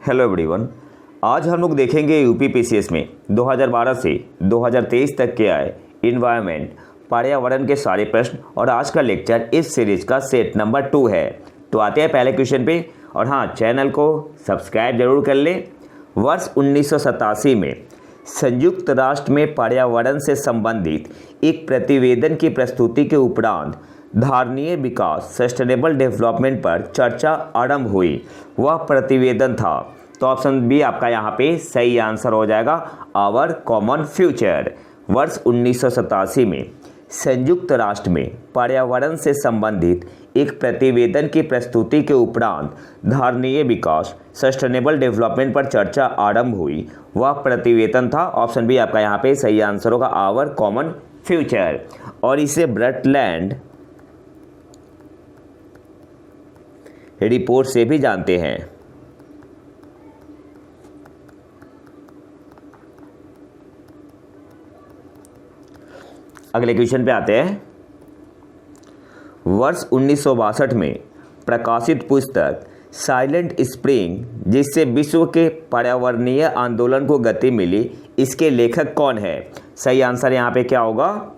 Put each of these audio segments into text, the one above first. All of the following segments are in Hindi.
Hello everyone. आज हम लोग देखेंगे यूपी पीसीएस में 2012 से 2023 तक के आए इन्वायरमेंट पर्यावरण के सारे प्रश्न और आज का लेक्चर इस सीरीज का सेट नंबर 2 है। तो आते हैं पहले क्वेश्चन पे। और हाँ, चैनल को सब्सक्राइब जरूर कर लें। वर्ष 1987 में संयुक्त राष्ट्र में पर्यावरण से संबंधित एक प्रतिवेदन की प्रस्तुति के उपरांत धारणीय विकास सस्टेनेबल डेवलपमेंट पर चर्चा आरंभ हुई। वह प्रतिवेदन था, तो ऑप्शन बी आपका यहाँ पे सही आंसर हो जाएगा, आवर कॉमन फ्यूचर। वर्ष 1987 में संयुक्त राष्ट्र में पर्यावरण से संबंधित एक प्रतिवेदन की प्रस्तुति के उपरांत धारणीय विकास सस्टेनेबल डेवलपमेंट पर चर्चा आरंभ हुई। वह प्रतिवेदन था, ऑप्शन बी आपका यहाँ पे सही आंसर होगा, आवर कॉमन फ्यूचर। और इसे ब्रटलैंड रिपोर्ट से भी जानते हैं। अगले क्वेश्चन पे आते हैं। वर्ष 1962 में प्रकाशित पुस्तक साइलेंट स्प्रिंग, जिससे विश्व के पर्यावरणीय आंदोलन को गति मिली, इसके लेखक कौन है? सही आंसर यहाँ पे क्या होगा?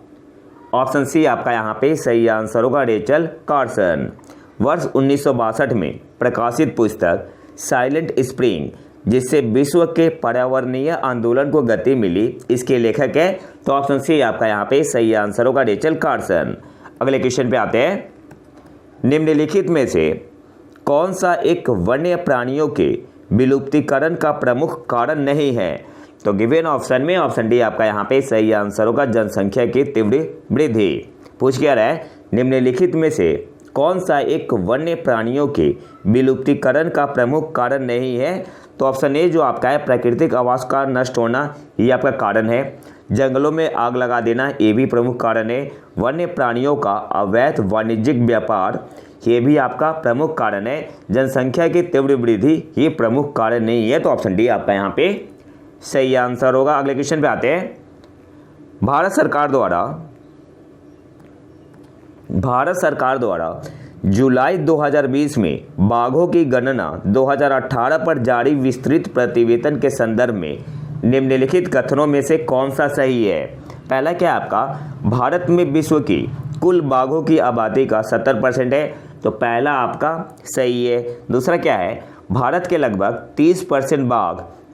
ऑप्शन सी आपका यहाँ पे सही आंसर होगा, रेचल कार्सन। वर्ष 1962 में प्रकाशित पुस्तक साइलेंट स्प्रिंग, जिससे विश्व के पर्यावरणीय आंदोलन को गति मिली, इसके लेखक है, तो ऑप्शन सी आपका यहाँ पे सही आंसर होगा, रेचल कार्सन। अगले क्वेश्चन पे आते हैं। निम्नलिखित में से कौन सा एक वन्य प्राणियों के विलुप्तीकरण का प्रमुख कारण नहीं है? तो गिवन ऑप्शन में ऑप्शन डी आपका यहाँ पे सही आंसर होगा, जनसंख्या की तीव्र वृद्धि। पूछ क्या रहा है, निम्नलिखित में से कौन सा एक वन्य प्राणियों के विलुप्तीकरण का प्रमुख कारण नहीं है? तो ऑप्शन ए जो आपका है, प्राकृतिक आवास का नष्ट होना, ये आपका कारण है। जंगलों में आग लगा देना, ये भी प्रमुख कारण है। वन्य प्राणियों का अवैध वाणिज्यिक व्यापार, ये भी आपका प्रमुख कारण है। जनसंख्या की तीव्र वृद्धि, ये प्रमुख कारण नहीं है, तो ऑप्शन डी आपका यहाँ पे सही आंसर होगा। अगले क्वेश्चन पे आते हैं। भारत सरकार द्वारा जुलाई 2020 में बाघों की गणना 2018 पर जारी विस्तृत प्रतिवेदन के संदर्भ में निम्नलिखित कथनों में से कौन सा सही है? पहला क्या आपका, भारत में विश्व की कुल बाघों की आबादी का 70% है, तो पहला आपका सही है। दूसरा क्या है, भारत के लगभग 30%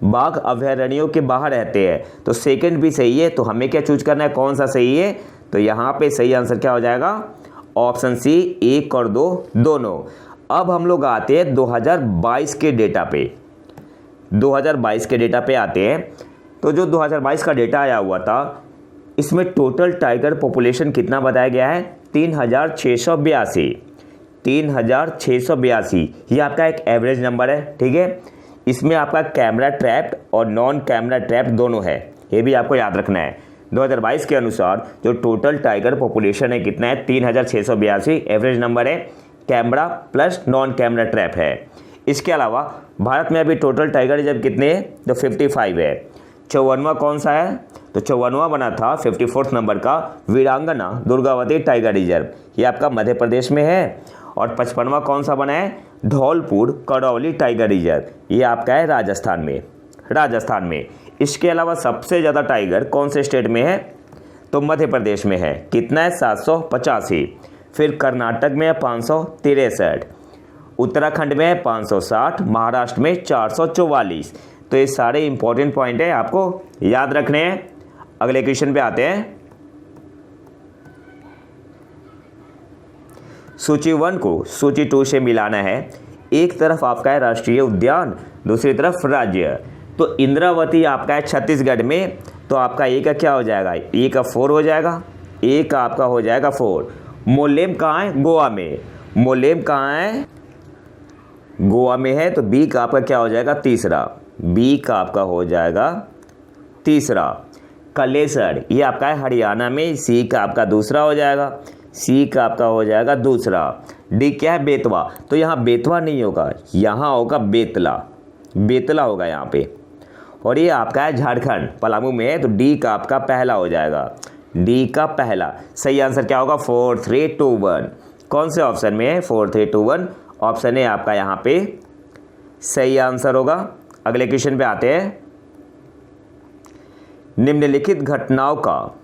बाघ अभयारण्यों के बाहर रहते हैं, तो सेकंड भी सही है। तो हमें क्या चूज करना है, कौन सा सही है? तो यहाँ पे सही आंसर क्या हो जाएगा, ऑप्शन सी 1 और 2 दोनों। अब हम लोग आते हैं 2022 के डेटा पे। 2022 के डेटा पे आते हैं। तो जो 2022 का डेटा आया हुआ था, इसमें टोटल टाइगर पॉपुलेशन कितना बताया गया है? 3682। 3682 ये आपका एक एवरेज नंबर है, ठीक है। इसमें आपका कैमरा ट्रैप्ड और नॉन कैमरा ट्रैप्ड दोनों है, ये भी आपको याद रखना है। 2022 के अनुसार जो टोटल टाइगर पॉपुलेशन है कितना है? 3682 एवरेज नंबर है, camera plus non camera trap है। इसके अलावा भारत में अभी टोटल टाइगर रिजर्व कितने हैं? तो 55 है। 54वां कौन सा है? तो 54वां बना था 54th नंबर का वीरांगना दुर्गावती टाइगर रिजर्व, ये आपका मध्य प्रदेश में है। और 55वां कौन सा बना है? धौलपुर करौली टाइगर रिजर्व, ये आपका है राजस्थान में। इसके अलावा सबसे ज़्यादा टाइगर कौन से स्टेट में है? तो मध्य प्रदेश में है। कितना है? 785। फिर कर्नाटक में है 563, उत्तराखंड में है 560, महाराष्ट्र में 444। तो ये सारे इंपॉर्टेंट पॉइंट है, आपको याद रखने हैं। अगले क्वेश्चन पे आते हैं। सूची 1 को सूची 2 से मिलाना है। एक तरफ आपका है राष्ट्रीय उद्यान, दूसरी तरफ राज्य। तो इंद्रावती आपका है छत्तीसगढ़ में, तो आपका ए का क्या हो जाएगा? ए का 4 हो जाएगा, ए का आपका हो जाएगा 4। मोलेम कहाँ है? गोवा में। मोलेम कहाँ है? गोवा में है, तो बी का आपका क्या हो जाएगा? तीसरा। बी का आपका हो जाएगा तीसरा। कलेसर ये आपका है हरियाणा में, सी का आपका दूसरा हो जाएगा, सी का आपका हो जाएगा दूसरा। डी क्या है? बेतवा। तो यहाँ बेतवा नहीं होगा, यहाँ होगा बेतला होगा यहाँ पे। और ये आपका है झारखंड, पलामू में है, तो डी का आपका पहला हो जाएगा, डी का पहला। सही आंसर क्या होगा? 4 3 2 1। कौन से ऑप्शन में है? 4 3 2 1। ऑप्शन ए आपका यहाँ पे सही आंसर होगा। अगले क्वेश्चन पे आते हैं। निम्नलिखित घटनाओं का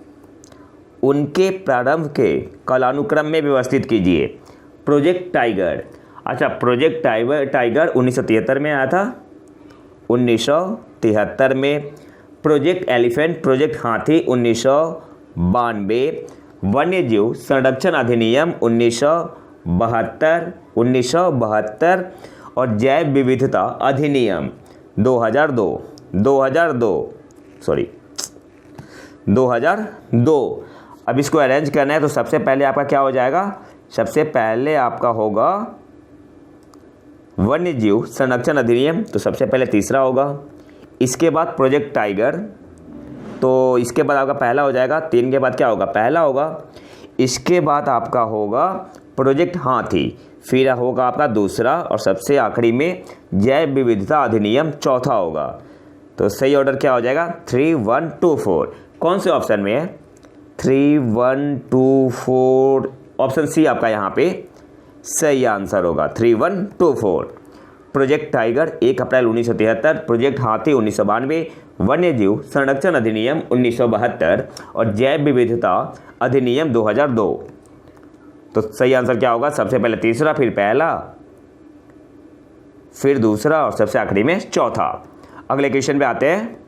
उनके प्रारंभ के कालानुक्रम में व्यवस्थित कीजिए। प्रोजेक्ट टाइगर, अच्छा प्रोजेक्ट टाइगर 1973 में आया था, 1973 में। प्रोजेक्ट एलिफेंट, प्रोजेक्ट हाथी 1992। वन्यजीव संरक्षण अधिनियम 1972 और जैव विविधता अधिनियम 2002। अब इसको अरेंज करना है तो सबसे पहले आपका क्या हो जाएगा, सबसे पहले आपका होगा वन्यजीव संरक्षण अधिनियम, तो सबसे पहले तीसरा होगा। इसके बाद प्रोजेक्ट टाइगर, तो इसके बाद आपका पहला हो जाएगा। 3 के बाद क्या होगा, पहला होगा। इसके बाद आपका होगा प्रोजेक्ट हाथी, फिर होगा आपका दूसरा, और सबसे आखिरी में जैव विविधता अधिनियम चौथा होगा। तो सही ऑर्डर क्या हो जाएगा, 3, 1, 2, 4। कौन से ऑप्शन में है, 3, 1, 2, 4। ऑप्शन सी आपका यहाँ पे सही आंसर होगा, 3, 1, 2, 4। प्रोजेक्ट टाइगर 1 अप्रैल 1973, प्रोजेक्ट हाथी 1992, वन्यजीव संरक्षण अधिनियम 1972 और जैव विविधता अधिनियम 2002। तो सही आंसर क्या होगा, सबसे पहले तीसरा, फिर पहला, फिर दूसरा और सबसे आखिरी में चौथा। अगले क्वेश्चन पे आते हैं।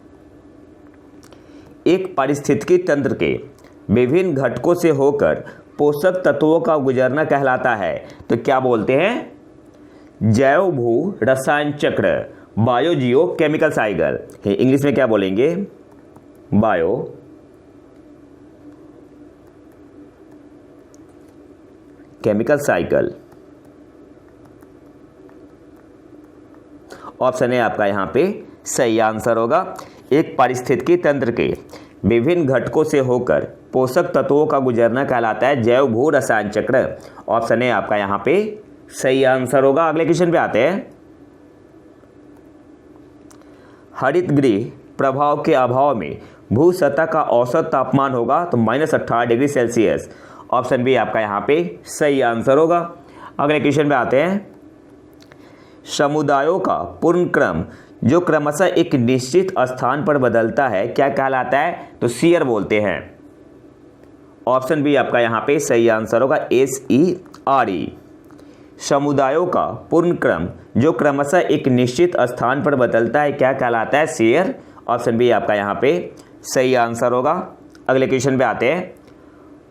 एक पारिस्थितिकी तंत्र के विभिन्न घटकों से होकर पोषक तत्वों का गुजरना कहलाता है। तो क्या बोलते हैं, जैव भू रसायन चक्र, बायो जियो केमिकल साइकिल। इंग्लिश में क्या बोलेंगे, बायो केमिकल साइकिल। ऑप्शन है आपका यहाँ पे सही आंसर होगा। एक पारिस्थितिकी तंत्र के विभिन्न घटकों से होकर पोषक तत्वों का गुजरना कहलाता है जैव भू रसायन चक्र। ऑप्शन है आपका यहाँ पे सही आंसर होगा। अगले क्वेश्चन पे आते हैं। हरित गृह प्रभाव के अभाव में भू सतह का औसत तापमान होगा तो -18 डिग्री सेल्सियस। ऑप्शन बी आपका यहाँ पे सही आंसर होगा। अगले क्वेश्चन पे आते हैं। समुदायों का पूर्ण क्रम जो क्रमशः एक निश्चित स्थान पर बदलता है क्या कहलाता है, तो शियर बोलते हैं। ऑप्शन बी आपका यहाँ पे सही आंसर होगा, SERE। समुदायों का पूर्ण क्रम जो क्रमशः एक निश्चित स्थान पर बदलता है क्या कहलाता है, शियर। ऑप्शन बी आपका यहाँ पे सही आंसर होगा। अगले क्वेश्चन पे आते हैं।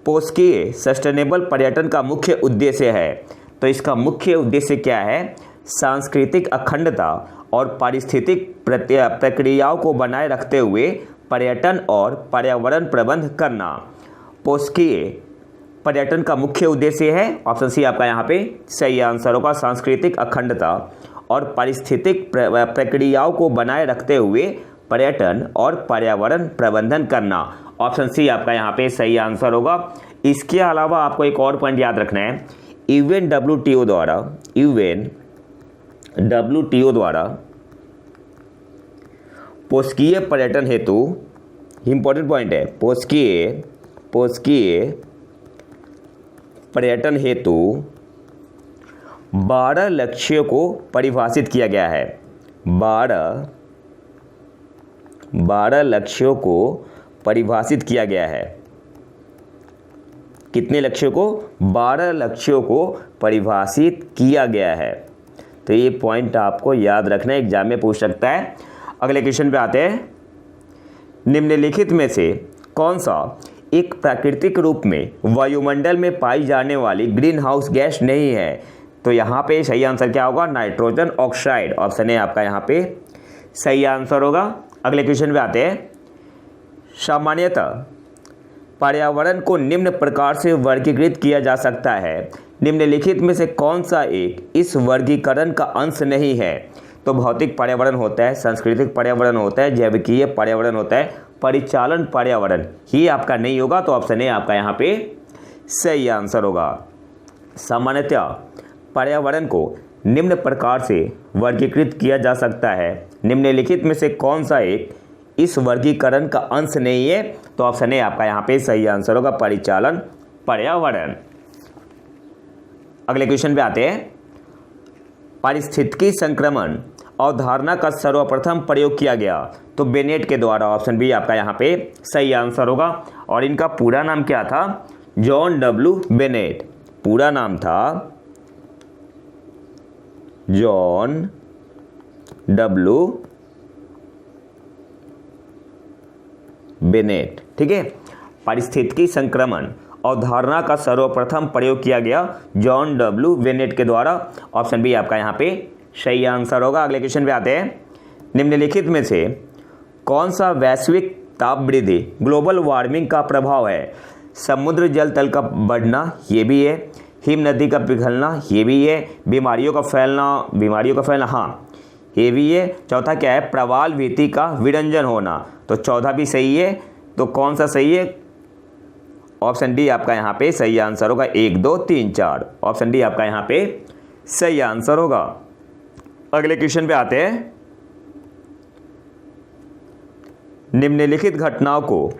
पोषकीय सस्टेनेबल पर्यटन का मुख्य उद्देश्य है, तो इसका मुख्य उद्देश्य क्या है, सांस्कृतिक अखंडता और पारिस्थितिक प्रक्रियाओं को बनाए रखते हुए पर्यटन और पर्यावरण प्रबंध करना। पोषकीय पर्यटन का मुख्य उद्देश्य है, ऑप्शन सी आपका यहाँ पे सही आंसर होगा, सांस्कृतिक अखंडता और पारिस्थितिक प्रक्रियाओं को बनाए रखते हुए पर्यटन और पर्यावरण प्रबंधन करना। ऑप्शन सी आपका यहाँ पे सही आंसर होगा। इसके अलावा आपको एक और पॉइंट याद रखना है। WTO द्वारा पोषकीय पर्यटन हेतु, इंपॉर्टेंट पॉइंट है, पोषकीय पर्यटन हेतु 12 लक्ष्यों को परिभाषित किया गया है। 12 लक्ष्यों को परिभाषित किया गया है। कितने लक्ष्यों को, 12 लक्ष्यों को परिभाषित किया गया है। तो ये पॉइंट आपको याद रखना है, एग्जाम में पूछ सकता है। अगले क्वेश्चन पे आते हैं। निम्नलिखित में से कौन सा एक प्राकृतिक रूप में वायुमंडल में पाई जाने वाली ग्रीन हाउस गैस नहीं है, तो यहाँ पे सही आंसर क्या होगा, नाइट्रोजन ऑक्साइड। ऑप्शन है आपका यहाँ पे सही आंसर होगा। अगले क्वेश्चन पे आते हैं। सामान्यतः पर्यावरण को निम्न प्रकार से वर्गीकृत किया जा सकता है, निम्नलिखित में से कौन सा एक इस वर्गीकरण का अंश नहीं है, तो भौतिक पर्यावरण होता है, सांस्कृतिक पर्यावरण होता है, जैविकीय पर्यावरण होता है, परिचालन पर्यावरण ही आपका नहीं होगा। तो ऑप्शन है आपका यहाँ पे सही आंसर होगा। सामान्यतः पर्यावरण को निम्न प्रकार से वर्गीकृत किया जा सकता है, निम्नलिखित में से कौन सा एक इस वर्गीकरण का अंश नहीं है, तो ऑप्शन है आपका यहाँ पे सही आंसर होगा, परिचालन पर्यावरण। अगले क्वेश्चन पे आते हैं। पारिस्थितिकी संक्रमण अवधारणा का सर्वप्रथम प्रयोग किया गया? तो बेनेट के द्वारा, ऑप्शन बी आपका यहाँ पे सही आंसर होगा। और इनका पूरा नाम क्या था? John W Bennett. पूरा नाम था जॉन डब्ल्यू बेनेट। ठीक है। पारिस्थितिकी संक्रमण अवधारणा का सर्वप्रथम प्रयोग किया गया जॉन डब्ल्यू बेनेट के द्वारा। ऑप्शन बी आपका यहाँ पे सही आंसर होगा। अगले क्वेश्चन पे आते हैं। निम्नलिखित में से कौन सा वैश्विक ताप वृद्धि ग्लोबल वार्मिंग का प्रभाव है? समुद्र जल तल का बढ़ना, ये भी है। हिम नदी का पिघलना, ये भी है। बीमारियों का फैलना, हाँ ये भी है। चौथा क्या है? प्रवाल भित्ति का विरंजन होना, तो चौथा भी सही है। तो कौन सा सही है? ऑप्शन डी आपका यहाँ पे सही आंसर होगा। 1 2 3 4, ऑप्शन डी आपका यहाँ पे सही आंसर होगा। अगले क्वेश्चन पे आते हैं। निम्नलिखित घटनाओं को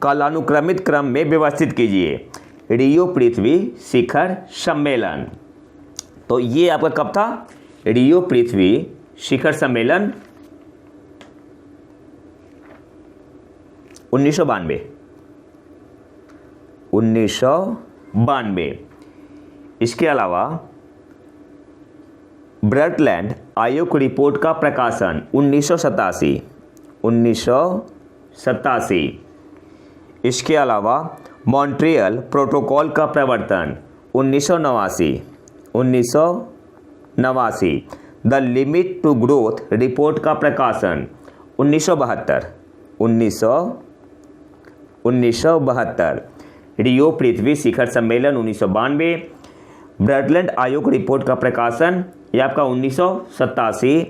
कालानुक्रमित क्रम में व्यवस्थित कीजिए। रियो पृथ्वी शिखर सम्मेलन, तो ये आपका कब था? रियो पृथ्वी शिखर सम्मेलन 1992। इसके अलावा ब्रटलैंड आयोग रिपोर्ट का प्रकाशन 1987। इसके अलावा मॉन्ट्रियल प्रोटोकॉल का प्रवर्तन 1989। The limit to growth report का प्रकाशन 1972। रियो पृथ्वी शिखर सम्मेलन 1992। ब्रटलैंड आयोग रिपोर्ट का प्रकाशन ये आपका 1987।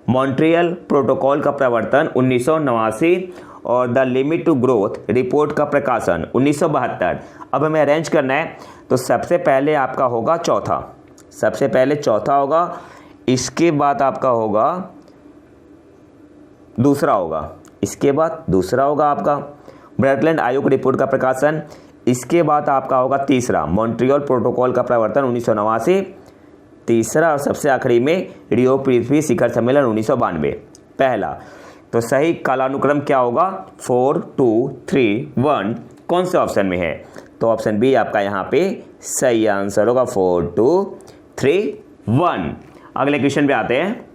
मॉन्ट्रियल प्रोटोकॉल का प्रवर्तन 1989 और the limit to growth report का प्रकाशन 1972। अब हमें अरेंज करना है, तो सबसे पहले आपका होगा चौथा। सबसे पहले चौथा होगा, इसके बाद आपका होगा दूसरा होगा, इसके बाद दूसरा होगा आपका ब्रटलैंड आयोग रिपोर्ट का प्रकाशन। इसके बाद आपका होगा तीसरा, मॉन्ट्रियल प्रोटोकॉल का प्रवर्तन 1989। तीसरा और सबसे आखिरी में रियो पृथ्वी शिखर सम्मेलन 1992 पहला। तो सही कालानुक्रम क्या होगा? 4 2 3 1 कौन से ऑप्शन में है? तो ऑप्शन बी आपका यहाँ पे सही आंसर होगा। 4 2 3 1। अगले क्वेश्चन पे आते हैं।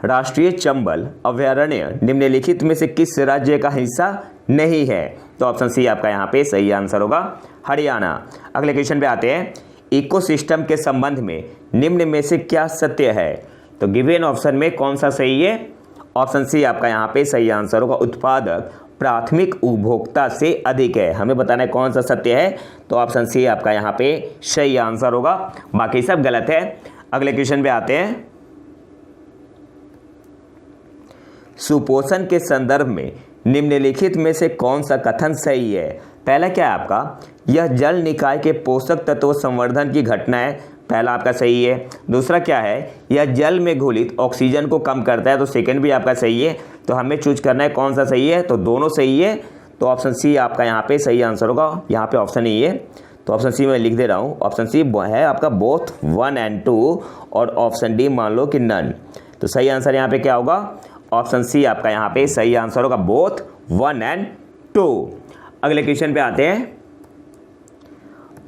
राष्ट्रीय चंबल अभयारण्य निम्नलिखित में से किस राज्य का हिस्सा नहीं है? तो ऑप्शन सी आपका यहाँ पे सही आंसर होगा, हरियाणा। अगले क्वेश्चन पे आते हैं। इकोसिस्टम के संबंध में निम्न में से क्या सत्य है? तो गिवन ऑप्शन में कौन सा सही है? ऑप्शन सी आपका यहाँ पे सही आंसर होगा, उत्पादक प्राथमिक उपभोक्ता से अधिक है। हमें बताना है कौन सा सत्य है, तो ऑप्शन सी आपका यहाँ पे सही आंसर होगा, बाकी सब गलत है। अगले क्वेश्चन पे आते हैं। सुपोषण के संदर्भ में निम्नलिखित में से कौन सा कथन सही है? पहला क्या है आपका? यह जल निकाय के पोषक तत्व संवर्धन की घटना है, पहला आपका सही है। दूसरा क्या है? यह जल में घुलित ऑक्सीजन को कम करता है, तो सेकंड भी आपका सही है। तो हमें चूज करना है कौन सा सही है, तो दोनों सही है। तो ऑप्शन सी आपका यहाँ पे सही आंसर होगा। यहाँ पे ऑप्शन नहीं है, तो ऑप्शन सी मैं लिख दे रहा हूँ। ऑप्शन सी है आपका बोथ 1 and 2 और ऑप्शन डी मान लो कि नन। तो सही आंसर यहाँ पे क्या होगा? ऑप्शन सी आपका यहाँ पे सही आंसर होगा, बोथ 1 and 2। अगले क्वेश्चन पे आते हैं।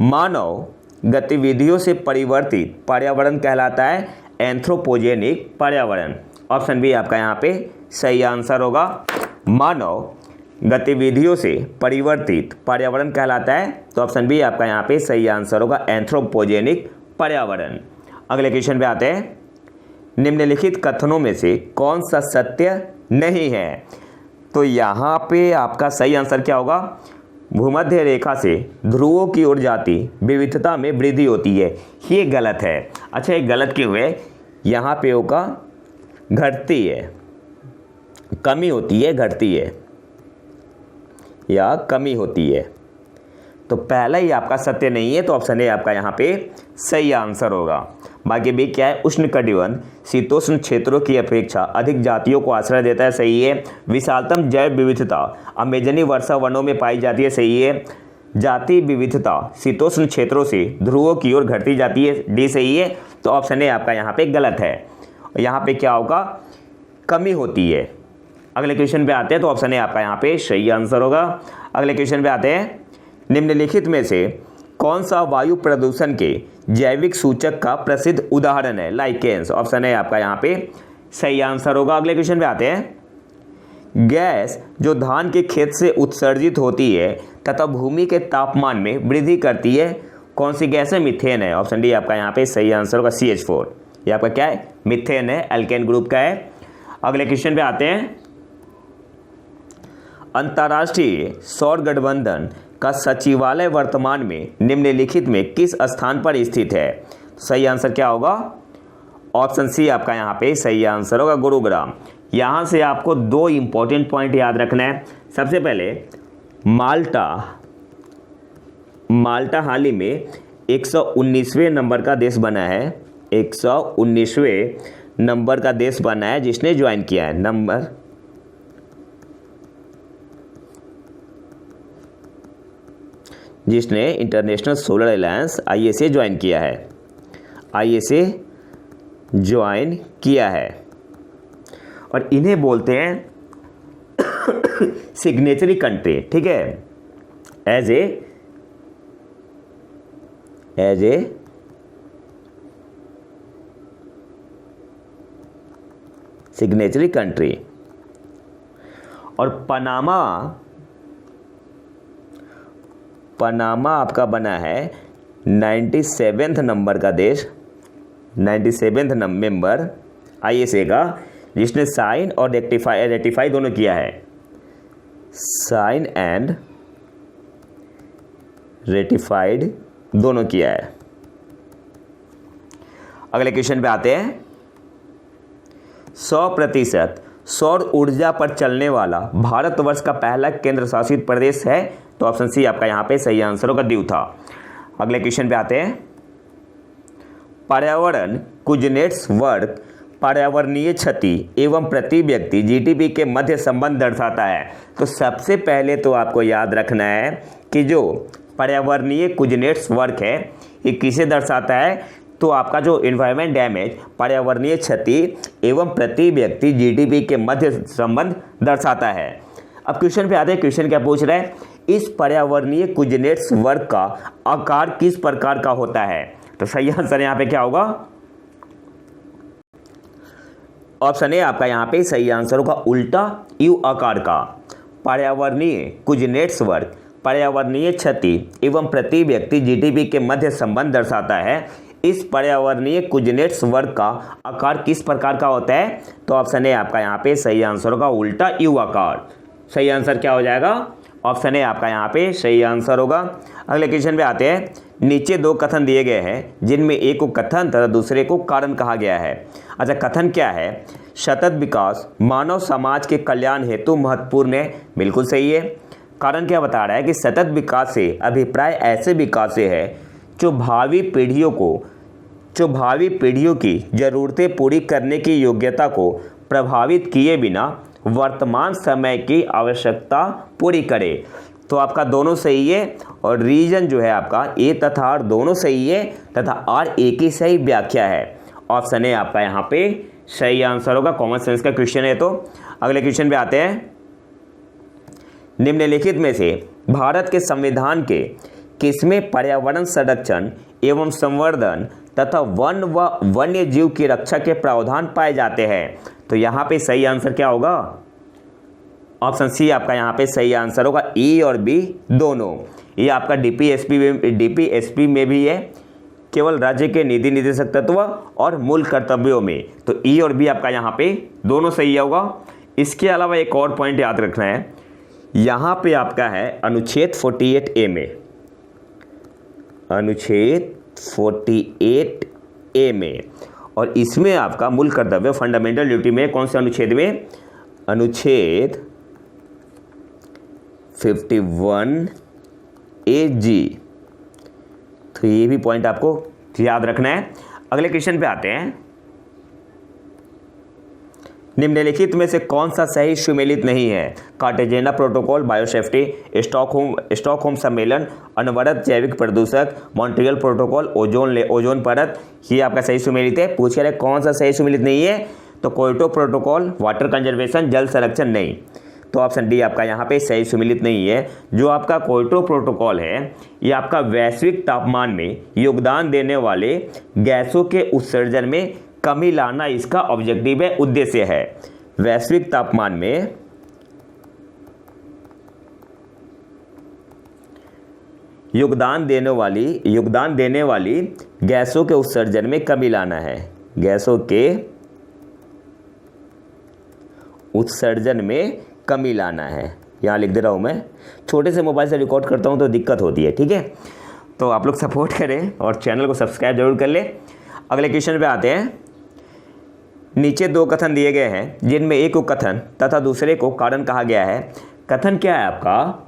मानव गतिविधियों से परिवर्तित पर्यावरण कहलाता है एंथ्रोपोजेनिक पर्यावरण। ऑप्शन बी आपका यहाँ पे सही आंसर होगा। मानव गतिविधियों से परिवर्तित पर्यावरण कहलाता है, तो ऑप्शन बी आपका यहाँ पे सही आंसर होगा, एंथ्रोपोजेनिक पर्यावरण। अगले क्वेश्चन पे आते हैं। निम्नलिखित कथनों में से कौन सा सत्य नहीं है? तो यहाँ पे आपका सही आंसर क्या होगा? भूमध्य रेखा से ध्रुवों की ओर जाती विविधता में वृद्धि होती है, ये गलत है। अच्छा, ये गलत क्यों है? यहाँ पे होगा घटती है, कमी होती है, घटती है या कमी होती है। तो पहला ही आपका सत्य नहीं है, तो ऑप्शन ए आपका यहाँ पे सही आंसर होगा। बाकी भी क्या है? उष्णकटिबंध शीतोष्ण क्षेत्रों की अपेक्षा अधिक जातियों को आश्रय देता है, सही है। विशालतम जैव विविधता अमेजनी वर्षा वनों में पाई जाती है, सही है। जाति विविधता शीतोष्ण क्षेत्रों से ध्रुवों की ओर घटती जाती है, डी सही है। तो ऑप्शन ए आपका यहाँ पे गलत है। यहाँ पे क्या होगा, कमी होती है। अगले क्वेश्चन पे आते हैं, तो ऑप्शन ए आपका यहाँ पे सही आंसर होगा। अगले क्वेश्चन पे आते हैं, निम्नलिखित में से कौन सा वायु प्रदूषण के जैविक सूचक का प्रसिद्ध उदाहरण है, लाइकेंस। ऑप्शन ए आपका यहाँ पे सही आंसर होगा। अगले क्वेश्चन पे आते हैं, गैस जो धान के खेत से उत्सर्जित होती है तथा भूमि के तापमान में वृद्धि करती है, कौन सी गैस है, मीथेन है। ऑप्शन डी आपका यहाँ पे सही आंसर होगा, CH4। ये आपका क्या है, मीथेन है, एल्केन ग्रुप का है। अगले क्वेश्चन पे आते हैं, अंतर्राष्ट्रीय सौर गठबंधन का सचिवालय वर्तमान में निम्नलिखित में किस स्थान पर स्थित है। सही आंसर क्या होगा, ऑप्शन सी आपका यहाँ पे सही आंसर होगा, गुरुग्राम। यहाँ से आपको दो इंपॉर्टेंट पॉइंट याद रखना है। सबसे पहले माल्टा हाल ही में 119वें नंबर का देश बना है, 119वें नंबर का देश बना है जिसने ज्वाइन किया है जिसने international solar alliance ISA join किया है, ISA ज्वाइन किया है। और इन्हें बोलते हैं सिग्नेचरी कंट्री, ठीक है, एज ए सिग्नेचरी कंट्री। और पनामा आपका बना है 97वें नंबर का देश, 97वें मेंबर ISA का, जिसने साइन और रेटिफाई दोनों किया है, साइन एंड रेटिफाइड दोनों किया है। अगले क्वेश्चन पे आते हैं, 100% सौर ऊर्जा पर चलने वाला भारतवर्ष का पहला केंद्र शासित प्रदेश है। तो ऑप्शन सी आपका यहाँ पे सही आंसर होगा, दीव था। अगले क्वेश्चन पे आते हैं, पर्यावरण कुजनेट्स वर्क पर्यावरणीय क्षति एवं प्रति व्यक्ति GDP के मध्य संबंध दर्शाता है। तो सबसे पहले तो आपको याद रखना है कि जो पर्यावरणीय कुजनेट्स वर्क है ये किसे दर्शाता है, तो आपका जो इन्वायरमेंट डैमेज, पर्यावरणीय क्षति एवं प्रति व्यक्ति GDP के मध्य संबंध दर्शाता है। अब क्वेश्चन पे आते हैं, क्वेश्चन क्या पूछ रहा है, इस पर्यावरणीय कुजनेट्स वर्क का आकार किस प्रकार का होता है। तो सही आंसर यहाँ पे क्या होगा, ऑप्शन ए आपका यहाँ पे सही आंसर होगा, उल्टा यू आकार का। पर्यावरणीय कुजनेट्स वर्क पर्यावरणीय क्षति एवं प्रति व्यक्ति GDP के मध्य संबंध दर्शाता है। इस पर्यावरणीय कुजनेट्स वर्क का आकार किस प्रकार का होता है, तो ऑप्शन ए आपका यहाँ पे सही आंसर होगा, उल्टा यू आकार। सही आंसर क्या हो जाएगा, ऑप्शन ए आपका यहाँ पे सही आंसर होगा। अगले क्वेश्चन पे आते हैं, नीचे दो कथन दिए गए हैं जिनमें एक को कथन तथा दूसरे को कारण कहा गया है। अच्छा, कथन क्या है, सतत विकास मानव समाज के कल्याण हेतु महत्वपूर्ण है, बिल्कुल सही है। कारण क्या बता रहा है कि सतत विकास से अभिप्राय ऐसे विकास से है जो भावी पीढ़ियों की ज़रूरतें पूरी करने की योग्यता को प्रभावित किए बिना वर्तमान समय की आवश्यकता पूरी करे। तो आपका दोनों सही है, और रीजन जो है आपका ए तथा आर दोनों सही है, तथा आर ए की सही व्याख्या है। ऑप्शन ए आपका यहाँ पे सही आंसर होगा, कॉमन सेंस का क्वेश्चन है। तो अगले क्वेश्चन पे आते हैं, निम्नलिखित में से भारत के संविधान के किसमें पर्यावरण संरक्षण एवं संवर्धन तथा वन व वन्य जीव की रक्षा के प्रावधान पाए जाते हैं। तो यहाँ पे सही आंसर क्या होगा, ऑप्शन सी आपका यहाँ पे सही आंसर होगा, ई और बी दोनों। ये आपका DPSP में भी है, केवल राज्य के निधि निर्देशक तत्व और मूल कर्तव्यों में। तो ई और बी आपका यहाँ पे दोनों सही होगा। इसके अलावा एक और पॉइंट याद रखना है, यहाँ पे आपका है अनुच्छेद 48A में, अनुच्छेद 48A में, और इसमें आपका मूल कर्तव्य फंडामेंटल ड्यूटी में कौन से अनुच्छेद में, अनुच्छेद 51AG। तो ये भी पॉइंट आपको याद रखना है। अगले क्वेश्चन पे आते हैं, निम्नलिखित में से कौन सा सही सुमेलित नहीं है? कार्टेजेना प्रोटोकॉल, बायोसेफ्टी, स्टॉकहोम सम्मेलन, अनवरत जैविक प्रदूषक, मॉन्ट्रियल प्रोटोकॉल, ओजोन परत। ये आपका सही सुमेलित है। पूछ रहे कौन सा सही सुमेलित नहीं है, तो क्योटो प्रोटोकॉल, वाटर कंजर्वेशन, जल संरक्षण नहीं। तो ऑप्शन डी आपका यहाँ पे सही सुमेलित नहीं है। जो आपका क्योटो प्रोटोकॉल है ये आपका वैश्विक तापमान में योगदान देने वाले गैसों के उत्सर्जन में कमी लाना इसका ऑब्जेक्टिव है, उद्देश्य है। वैश्विक तापमान में योगदान देने वाली गैसों के उत्सर्जन में कमी लाना है। गैसों के उत्सर्जन में कमी लाना है। यहाँ लिख दे रहा हूँ मैं, छोटे से मोबाइल से रिकॉर्ड करता हूँ तो दिक्कत होती है, ठीक है। तो आप लोग सपोर्ट करें और चैनल को सब्सक्राइब जरूर कर लें। अगले क्वेश्चन पे आते हैं। नीचे दो कथन दिए गए हैं जिनमें एक को कथन तथा दूसरे को कारण कहा गया है। कथन क्या है आपका?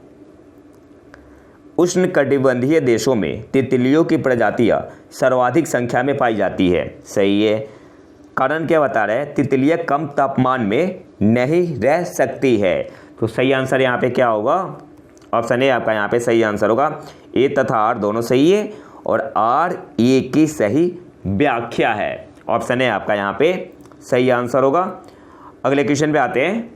उष्णकटिबंधीय देशों में तितलियों की प्रजातियां सर्वाधिक संख्या में पाई जाती है। सही है। कारण क्या बता रहे हैं? तितलियां कम तापमान में नहीं रह सकती है। तो सही आंसर यहाँ पे क्या होगा? ऑप्शन ए आपका यहाँ पे सही आंसर होगा। ए तथा आर दोनों सही है और आर ए की सही व्याख्या है। ऑप्शन ए आपका यहाँ पे सही आंसर होगा। अगले क्वेश्चन पे आते हैं।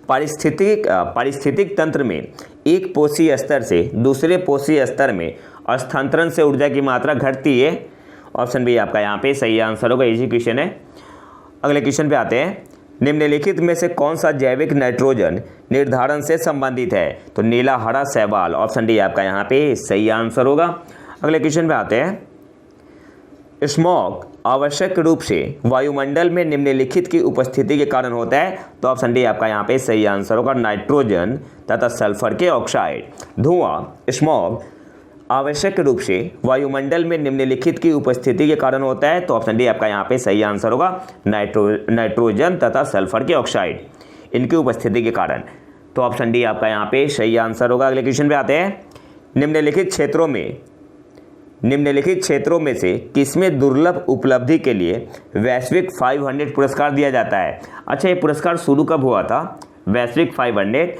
पारिस्थितिक तंत्र में एक पोषी स्तर से दूसरे पोषी स्तर में स्थानांतरण से ऊर्जा की मात्रा घटती है। ऑप्शन बी आपका यहाँ पे सही आंसर होगा। इजी क्वेश्चन है। अगले क्वेश्चन पे आते हैं। निम्नलिखित में से कौन सा जैविक नाइट्रोजन निर्धारण से संबंधित है? तो नीला, हरा, शैवाल। ऑप्शन डी आपका यहाँ पे सही आंसर होगा। अगले क्वेश्चन पे आते हैं। स्मॉग आवश्यक रूप से वायुमंडल में निम्नलिखित की उपस्थिति के कारण होता है। तो ऑप्शन डी आपका यहाँ पे सही आंसर होगा। नाइट्रोजन तथा सल्फर के ऑक्साइड। धुआं, स्मॉग आवश्यक रूप से वायुमंडल में निम्नलिखित की उपस्थिति के कारण होता है। तो ऑप्शन डी आपका यहाँ पे सही आंसर होगा। नाइट्रोजन तथा सल्फर के ऑक्साइड, इनकी उपस्थिति के कारण। तो ऑप्शन डी आपका यहाँ पे सही आंसर होगा। अगले क्वेश्चन पे आते हैं। निम्नलिखित क्षेत्रों में से किसमें दुर्लभ उपलब्धि के लिए वैश्विक 500 पुरस्कार दिया जाता है? अच्छा, ये पुरस्कार शुरू कब हुआ था? वैश्विक 500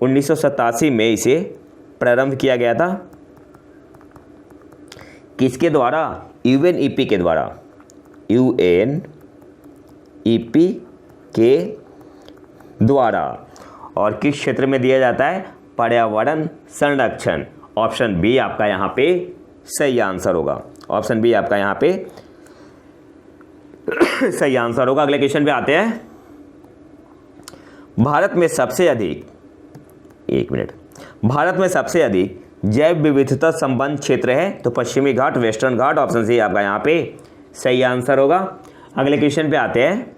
1987 में इसे प्रारंभ किया गया था। किसके द्वारा? यूएनईपी के द्वारा। यूएनईपी के द्वारा। और किस क्षेत्र में दिया जाता है? पर्यावरण संरक्षण। ऑप्शन बी आपका यहाँ पे सही आंसर होगा। ऑप्शन बी आपका यहाँ पे सही आंसर होगा। अगले क्वेश्चन पे आते हैं। भारत में सबसे अधिक जैव विविधता संपन्न क्षेत्र है। तो पश्चिमी घाट, वेस्टर्न घाट। ऑप्शन सी आपका यहाँ पे सही आंसर होगा। अगले क्वेश्चन पे आते हैं।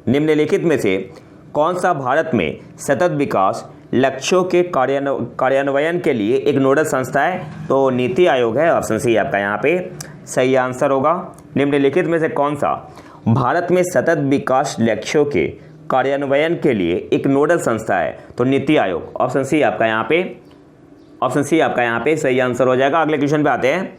निम्नलिखित में से कौन सा भारत में सतत विकास लक्ष्यों के कार्यान्वयन के लिए एक नोडल संस्था है? तो नीति आयोग है। ऑप्शन सी आपका यहाँ पे सही आंसर होगा। निम्नलिखित में से कौन सा भारत में सतत विकास लक्ष्यों के कार्यान्वयन के लिए एक नोडल संस्था है? तो नीति आयोग। ऑप्शन सी आपका यहाँ पे सही आंसर हो जाएगा। अगले क्वेश्चन पे आते हैं।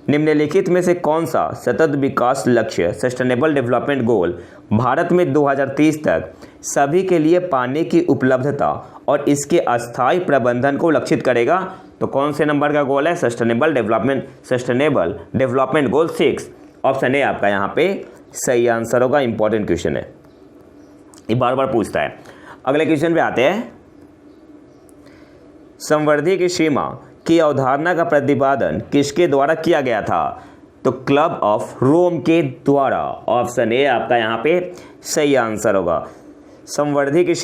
निम्नलिखित में से कौन सा सतत विकास लक्ष्य सस्टेनेबल डेवलपमेंट गोल भारत में 2030 तक सभी के लिए पानी की उपलब्धता और इसके अस्थायी प्रबंधन को लक्षित करेगा? तो कौन से नंबर का गोल है? Sustainable development goal 6। Option A आपका यहाँ पे सही आंसर होगा। इंपॉर्टेंट क्वेश्चन है, ये बार बार पूछता है। अगले क्वेश्चन पे आते हैं। संवर्धी की सीमा की अवधारणा का प्रतिपादन किसके द्वारा किया गया था? तो क्लब ऑफ रोम के द्वारा। ऑप्शन ए आपका यहाँ पे सही आंसर होगा। संवर्धी की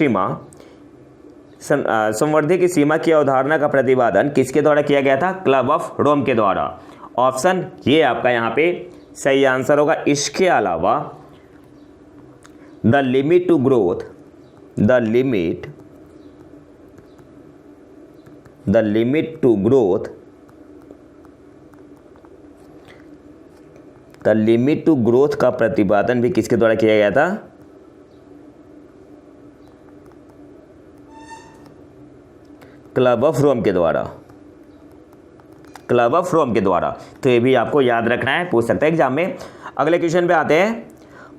सीमा की अवधारणा का प्रतिपादन किसके द्वारा किया गया था? क्लब ऑफ रोम के द्वारा। ऑप्शन ये आपका यहाँ पे सही आंसर होगा। इसके अलावा द लिमिट टू ग्रोथ का प्रतिपादन भी किसके द्वारा किया गया था? क्लब ऑफ रोम के द्वारा। क्लब ऑफ रोम के द्वारा। तो ये भी आपको याद रखना है, पूछ सकते हैं एग्जाम में। अगले क्वेश्चन पे आते हैं।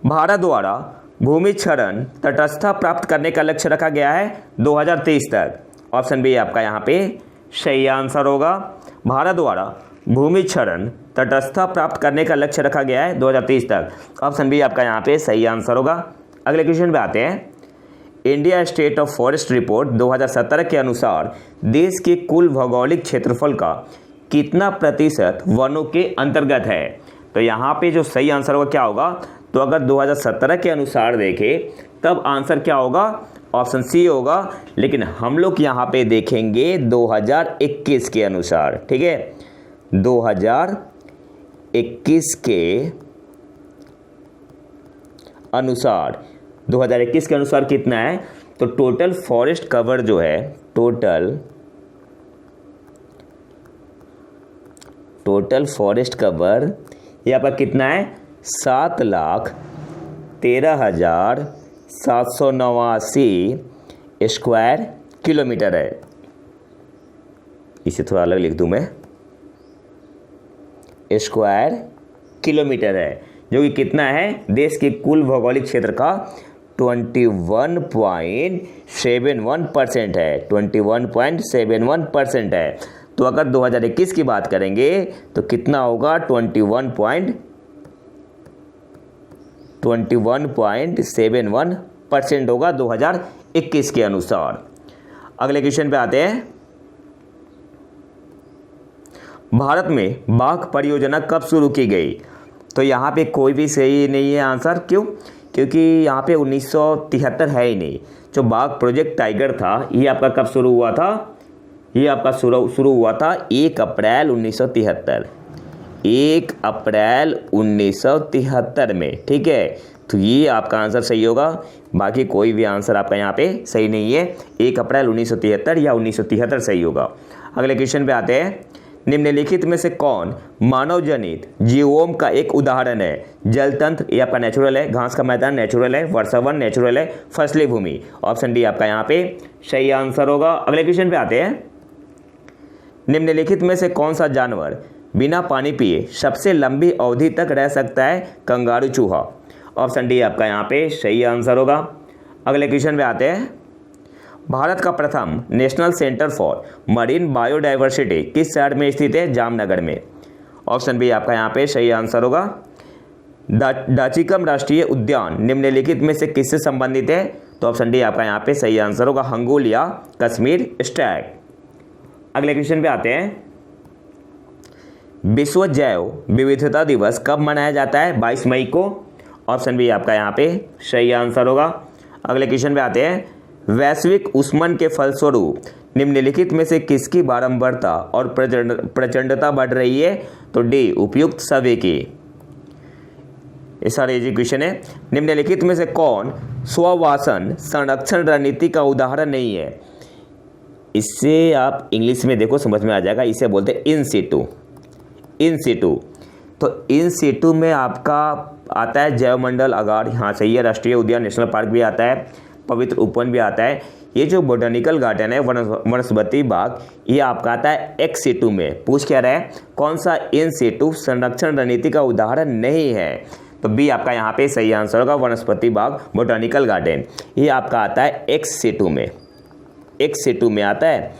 भारत द्वारा भूमि क्षरण तटस्थता प्राप्त करने का लक्ष्य रखा गया है 2030 तक। ऑप्शन बी आपका यहाँ पे सही आंसर होगा। भारत द्वारा भूमि क्षरण तटस्थता प्राप्त करने का लक्ष्य रखा गया है 2030 तक। ऑप्शन बी आपका यहाँ पे सही आंसर होगा। अगले क्वेश्चन पे आते हैं। India state of forest report 2017 के अनुसार देश के कुल भौगोलिक क्षेत्रफल का कितना प्रतिशत वनों के अंतर्गत है। तो यहाँ पे जो सही आंसर होगा क्या होगा, तो अगर 2017 के अनुसार देखें तब आंसर क्या होगा, ऑप्शन सी होगा। लेकिन हम लोग यहाँ पे देखेंगे 2021 के अनुसार, ठीक है, 2021 के अनुसार 2021 के अनुसार कितना है, तो टोटल फॉरेस्ट कवर जो है, टोटल फॉरेस्ट कवर ये आपका कितना है, 7,13,789 स्क्वायर किलोमीटर है। इसे थोड़ा अलग लिख दूं मैं, स्क्वायर किलोमीटर है, जो कि कितना है, देश के कुल भौगोलिक क्षेत्र का 21.71% है, 21.71% है। तो अगर 2021 की बात करेंगे तो कितना होगा, 21.71% होगा 2021 के अनुसार। अगले क्वेश्चन पे आते हैं। भारत में बाघ परियोजना कब शुरू की गई। तो यहाँ पे कोई भी सही नहीं है आंसर। क्यों? क्योंकि यहाँ पे 1973 है ही नहीं। जो बाघ प्रोजेक्ट टाइगर था ये आपका कब शुरू हुआ था, ये आपका शुरू हुआ था 1 अप्रैल 1973, 1 अप्रैल 1973 में, ठीक है। तो ये आपका आंसर सही होगा, बाकी कोई भी आंसर आपका यहाँ पे सही नहीं है। 1 अप्रैल 1973 या 1973 सही होगा। अगले क्वेश्चन पे आते हैं। निम्नलिखित में से कौन मानव जनित जीवोम का एक उदाहरण है। जल तंत्र ये आपका नेचुरल है, घास का मैदान नेचुरल है, वर्षावन नेचुरल है, फसली भूमि। ऑप्शन डी आपका यहाँ पे सही आंसर होगा। अगले क्वेश्चन पे आते हैं। निम्नलिखित में से कौन सा जानवर बिना पानी पिए सबसे लंबी अवधि तक रह सकता है। कंगारू चूहा। ऑप्शन डी आपका यहाँ पे सही आंसर होगा। अगले क्वेश्चन पे आते हैं। भारत का प्रथम national centre for marine biodiversity किस शहर में स्थित है। जामनगर में। ऑप्शन बी आपका यहाँ पे सही आंसर होगा। डाचिकम राष्ट्रीय उद्यान निम्नलिखित में से किससे संबंधित है। तो ऑप्शन डी आपका यहाँ पे सही आंसर होगा, हंगोलिया कश्मीर स्टैग। अगले क्वेश्चन पे आते हैं। विश्व जैव विविधता दिवस कब मनाया जाता है। 22 मई को। ऑप्शन बी आपका यहाँ पे सही आंसर होगा। अगले क्वेश्चन पे आते हैं। वैश्विक उष्मन के फलस्वरूप निम्नलिखित में से किसकी बारंबारता और प्रचंडता बढ़ रही है। तो डी उपयुक्त सभी की। ये सारे इजी क्वेश्चन है। निम्नलिखित में से कौन स्ववासन संरक्षण रणनीति का उदाहरण नहीं है। इससे आप इंग्लिश में देखो समझ में आ जाएगा। इसे बोलते हैं इन सिटू। इन सिटू, तो इन सिटू में आपका आता है जैवमंडल अगार, यहाँ सही है। राष्ट्रीय उद्यान नेशनल पार्क भी आता है, पवित्र उपवन भी आता है। ये जो बोटेनिकल गार्डन है वनस्पति बाग, ये आपका आता है एक्स सिटू में। पूछ क्या रहा है, कौन सा इन सिटू संरक्षण रणनीति का उदाहरण नहीं है। तो बी आपका यहाँ पे सही आंसर होगा, वनस्पति बाग बोटेनिकल गार्डन। ये आपका आता है एक्स सिटू में, एक्स सिटू में आता है।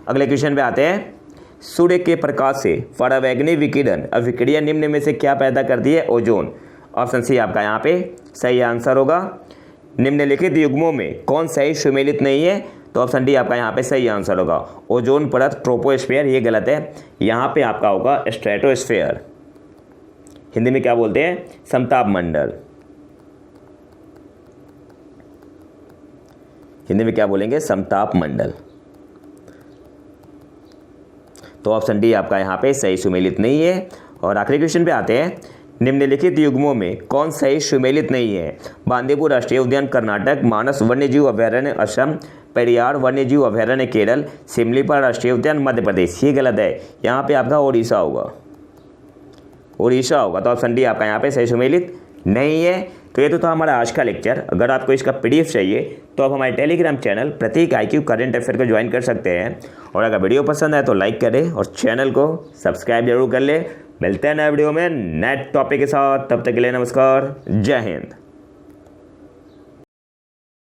अगले क्वेश्चन पे आते हैं। सूर्य के प्रकाश से परावैंगनी विकिरण अभिक्रिया निम्न में से क्या पैदा करती है। ओजोन। ऑप्शन सी आपका यहाँ पे सही आंसर होगा। निम्नलिखित युग्मों में कौन सही सुमेलित नहीं है। तो ऑप्शन डी आपका यहाँ पे सही आंसर होगा, ओजोन परत ट्रोपोस्फेयर। ये गलत है, यहाँ पे आपका होगा स्ट्रेटोस्फेयर। हिंदी में क्या बोलते हैं, समताप मंडल। हिंदी में क्या बोलेंगे, समताप मंडल। तो ऑप्शन डी आपका यहाँ पे सही सुमेलित नहीं है। और आखिरी क्वेश्चन पे आते हैं। निम्नलिखित युग्मों में कौन सही सुमेलित नहीं है। बांदीपुर राष्ट्रीय उद्यान कर्नाटक, मानस वन्यजीव अभयारण्य असम, पेरियार वन्यजीव अभयारण्य केरल, सिमलीपाल राष्ट्रीय उद्यान मध्य प्रदेश। ये गलत है, यहाँ पे आपका उड़ीसा होगा, उड़ीसा होगा। तो ऑप्शन डी आपका यहाँ पे सही सुमेलित नहीं है। तो ये तो था हमारा आज का लेक्चर। अगर आपको इसका PDF चाहिए तो आप हमारे टेलीग्राम चैनल प्रतीक IQ करंट अफेयर को ज्वाइन कर सकते हैं। और अगर वीडियो पसंद आए तो लाइक करें और चैनल को सब्सक्राइब जरूर कर ले। मिलते हैं नए वीडियो में नए टॉपिक के साथ, तब तक के लिए नमस्कार, जय हिंद।